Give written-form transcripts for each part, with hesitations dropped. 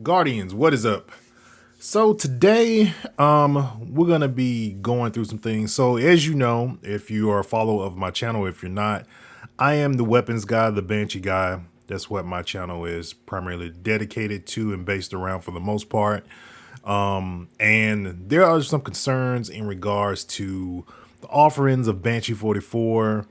Guardians, what is up? So today, we're gonna be going through some things. So as you know, if you are a follower of my channel, if you're not, I am the weapons guy, the Banshee guy. That's what my channel is primarily dedicated to and based around for the most part. And there are some concerns in regards to the offerings of Banshee 44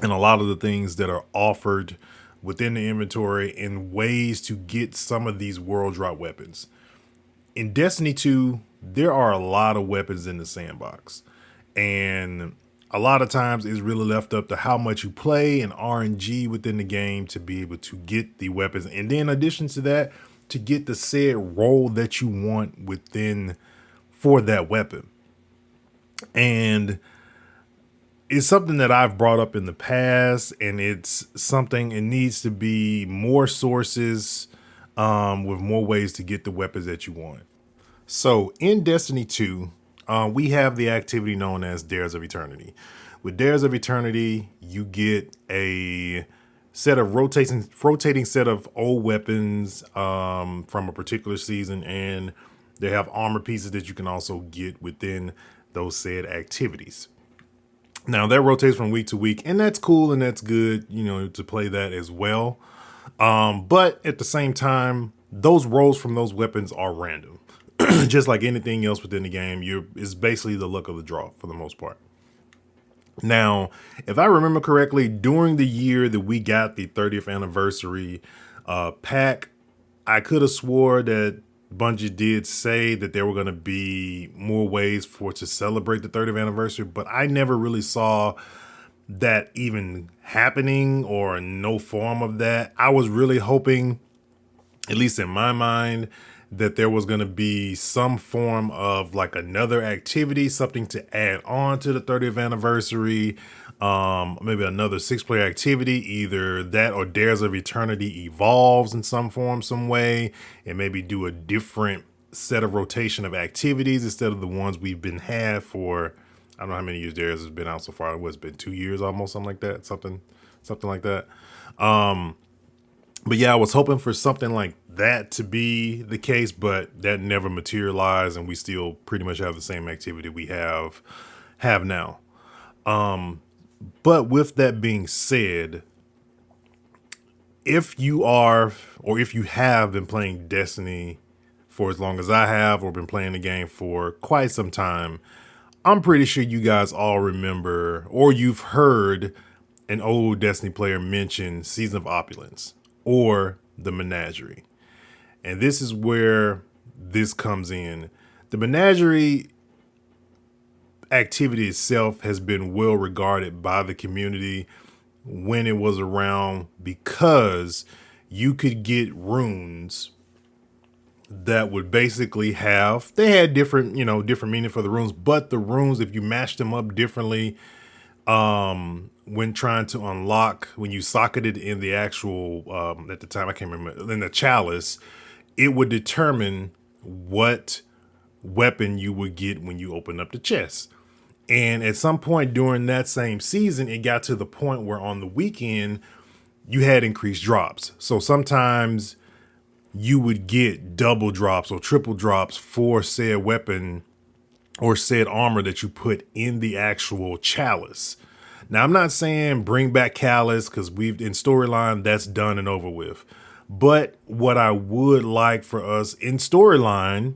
and a lot of the things that are offered within the inventory in ways to get some of these world drop weapons. In Destiny 2, there are a lot of weapons in the sandbox. And a lot of times it's really left up to how much you play and RNG within the game to be able to get the weapons. And then in addition to that, to get the said role that you want within for that weapon. And it's something that I've brought up in the past, and it's something, it needs to be more sources with more ways to get the weapons that you want. So in Destiny 2, we have the activity known as Dares of Eternity. With Dares of Eternity, you get a set of rotating set of old weapons from a particular season, and they have armor pieces that you can also get within those said activities. Now that rotates from week to week, and that's cool and that's good, you know, to play that as well. But at the same time, those rolls from those weapons are random. Just like anything else within the game, it's basically the luck of the draw for the most part. Now, if I remember correctly, during the year that we got the 30th anniversary pack, I could have swore that Bungie did say that there were going to be more ways to celebrate the 30th anniversary, but I never really saw that even happening or no form of that. I was really hoping, at least in my mind, that there was going to be some form of like another activity, something to add on to the 30th anniversary, maybe another 6-player activity, either that or Dares of Eternity evolves in some form, some way, and maybe do a different set of rotation of activities instead of the ones we've been had for, I don't know how many years Dares has been out so far. It's been 2 years almost, something like that, something like that. But yeah, I was hoping for something like that to be the case, but that never materialized, and we still pretty much have the same activity we have now. But with that being said, if you are, or if you have been playing Destiny for as long as I have, or been playing the game for quite some time, I'm pretty sure you guys all remember, or you've heard an old Destiny player mention Season of Opulence or the Menagerie. And this is where this comes in. The Menagerie activity itself has been well regarded by the community when it was around, because you could get runes that would basically they had different meaning for the runes, but the runes, if you matched them up differently, when trying to unlock, when you socketed in the actual, at the time, I can't remember, in the chalice, it would determine what weapon you would get when you open up the chest. And at some point during that same season, it got to the point where on the weekend you had increased drops. So sometimes you would get double drops or triple drops for said weapon or said armor that you put in the actual chalice. Now, I'm not saying bring back Callus, because in storyline, that's done and over with. But what I would like for us in storyline,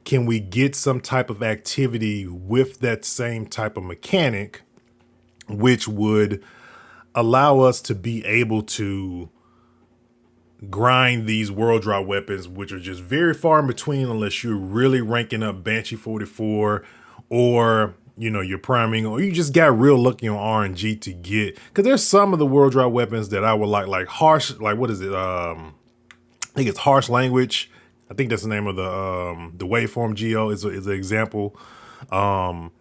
can we get some type of activity with that same type of mechanic, which would allow us to be able to grind these world drop weapons, which are just very far in between unless you're really ranking up Banshee 44, or you're priming, or you just got real lucky on RNG to get, because there's some of the world drop weapons that I would like harsh, like what is it? I think it's harsh language. I think that's the name of the waveform geo is an example. And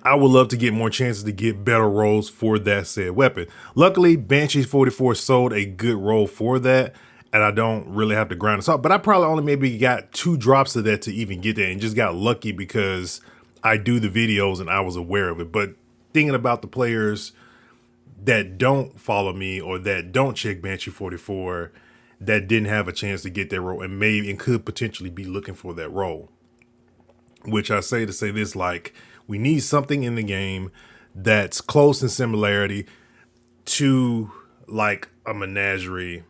I would love to get more chances to get better rolls for that said weapon. Luckily, Banshee 44 sold a good roll for that, and I don't really have to grind this out. But I probably only maybe got 2 drops of that to even get that, and just got lucky because I do the videos and I was aware of it. But thinking about the players that don't follow me or that don't check Banshee 44, that didn't have a chance to get that role and maybe and could potentially be looking for that role. Which I say to say this, like, we need something in the game that's close in similarity to like a menagerie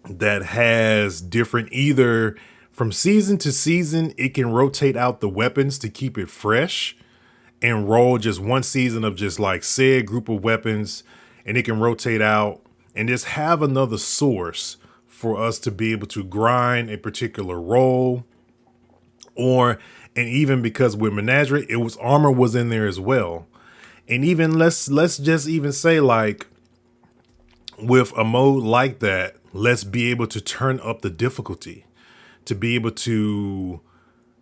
that has different, either from season to season, it can rotate out the weapons to keep it fresh and roll just one season of just like said group of weapons, and it can rotate out and just have another source for us to be able to grind a particular role. Or, and even because with Menagerie, it was armor was in there as well. And even let's just even say, like, with a mode like that, let's be able to turn up the difficulty to be able to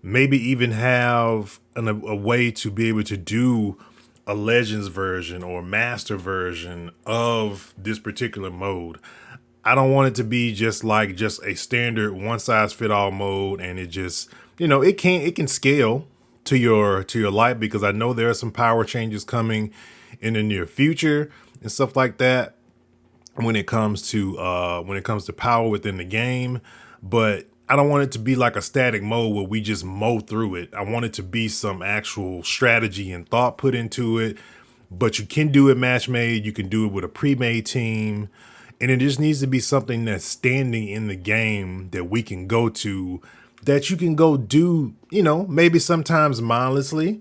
maybe even have a way to be able to do a Legends version or master version of this particular mode. I don't want it to be just like just a standard one size fit all mode, and it just, it can scale to your life, because I know there are some power changes coming in the near future and stuff like that when it comes to power within the game. But I don't want it to be like a static mode where we just mow through it. I want it to be some actual strategy and thought put into it. But you can do it match made. You can do it with a pre-made team. And it just needs to be something that's standing in the game that we can go to, that you can go do, maybe sometimes mindlessly,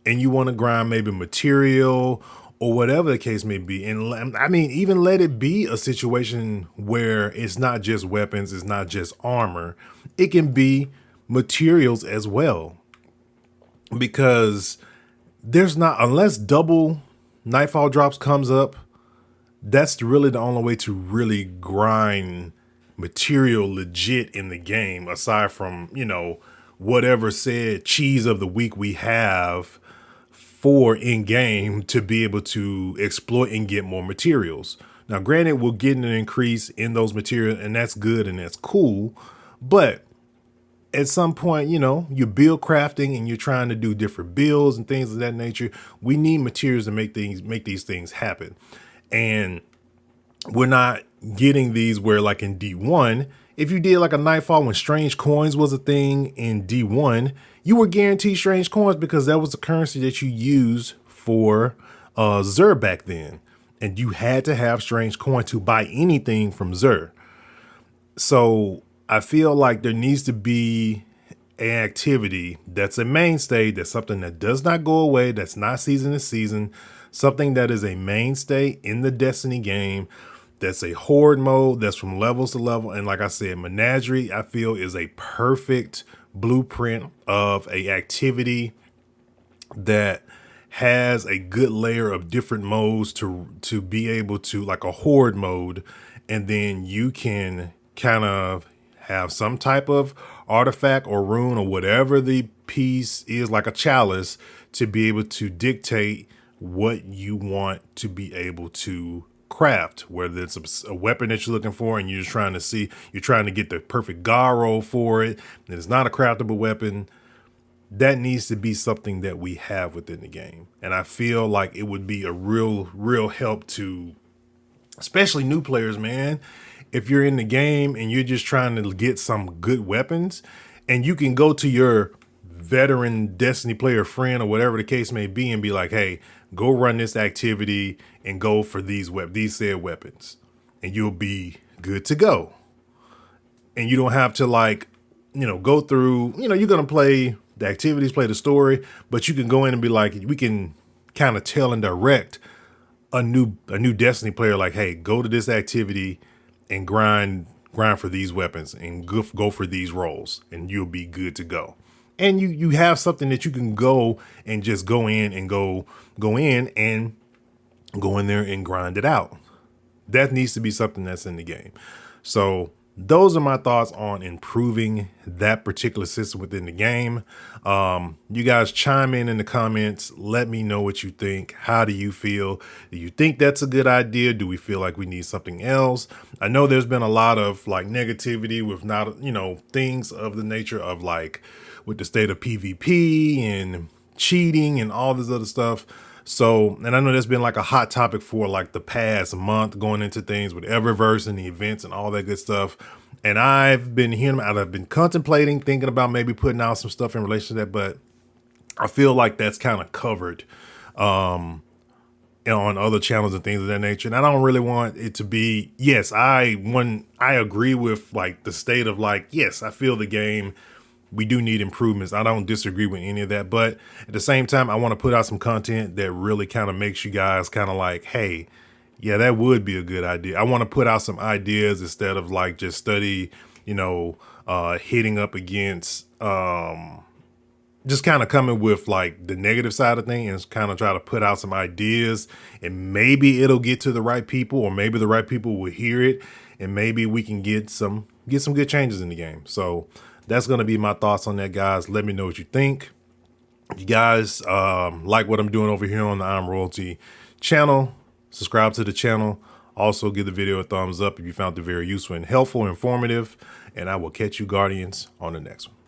and you want to grind maybe material or whatever the case may be. And I mean, even let it be a situation where it's not just weapons, it's not just armor. It can be materials as well. Because there's not, unless double Nightfall drops comes up, that's really the only way to really grind material legit in the game, aside from, whatever said cheese of the week we have for in game to be able to exploit and get more materials. Now, granted, we'll get an increase in those materials, and that's good and that's cool. But at some point, you're build crafting and you're trying to do different builds and things of that nature. We need materials to make these things happen. And we're not getting these where, like in D1, if you did like a Nightfall when strange coins was a thing in D1, you were guaranteed strange coins because that was the currency that you used for Xur back then. And you had to have strange coin to buy anything from Xur. So I feel like there needs to be an activity that's a mainstay, that's something that does not go away, that's not season to season, something that is a mainstay in the Destiny game, that's a horde mode, that's from levels to level. And like I said, Menagerie, I feel, is a perfect blueprint of a activity that has a good layer of different modes to be able to, like a horde mode, and then you can kind of have some type of artifact or rune or whatever the piece is, like a chalice, to be able to dictate what you want to be able to craft, whether it's a weapon that you're looking for and you're trying to get the perfect god roll for it, and it's not a craftable weapon. That needs to be something that we have within the game. And I feel like it would be a real help to, especially new players, man. If you're in the game and you're just trying to get some good weapons, and you can go to your veteran Destiny player friend or whatever the case may be and be like, hey, go run this activity and go for these said weapons, and you'll be good to go. And you don't have to go through, you're going to play the activities, play the story, but you can go in and be like, we can kind of tell and direct a new Destiny player, like, hey, go to this activity and grind for these weapons and go for these roles, and you'll be good to go. And you have something that you can go and just go in there and grind it out. That needs to be something that's in the game. So those are my thoughts on improving that particular system within the game. You guys chime in the comments. Let me know what you think. How do you feel? Do you think that's a good idea? Do we feel like we need something else? I know there's been a lot of negativity with not, things of the nature of with the state of PvP and cheating and all this other stuff. So, and I know that's been like a hot topic for like the past month, going into things with Eververse and the events and all that good stuff. And I've been hearing about, I've been contemplating, thinking about maybe putting out some stuff in relation to that, but I feel like that's kind of covered on other channels and things of that nature. And I don't really want it to be, yes, I agree with like the state of like, yes, I feel the game, we do need improvements. I don't disagree with any of that. But at the same time, I want to put out some content that really kind of makes you guys kind of like, hey, yeah, that would be a good idea. I want to put out some ideas instead of like just study, hitting up against, just kind of coming with like the negative side of things and kind of try to put out some ideas, and maybe it'll get to the right people, or maybe the right people will hear it, and maybe we can get some good changes in the game. So that's going to be my thoughts on that, guys. Let me know what you think. If you guys like what I'm doing over here on the I'm Royalty channel, subscribe to the channel. Also give the video a thumbs up if you found it very useful and helpful, informative, and I will catch you Guardians on the next one.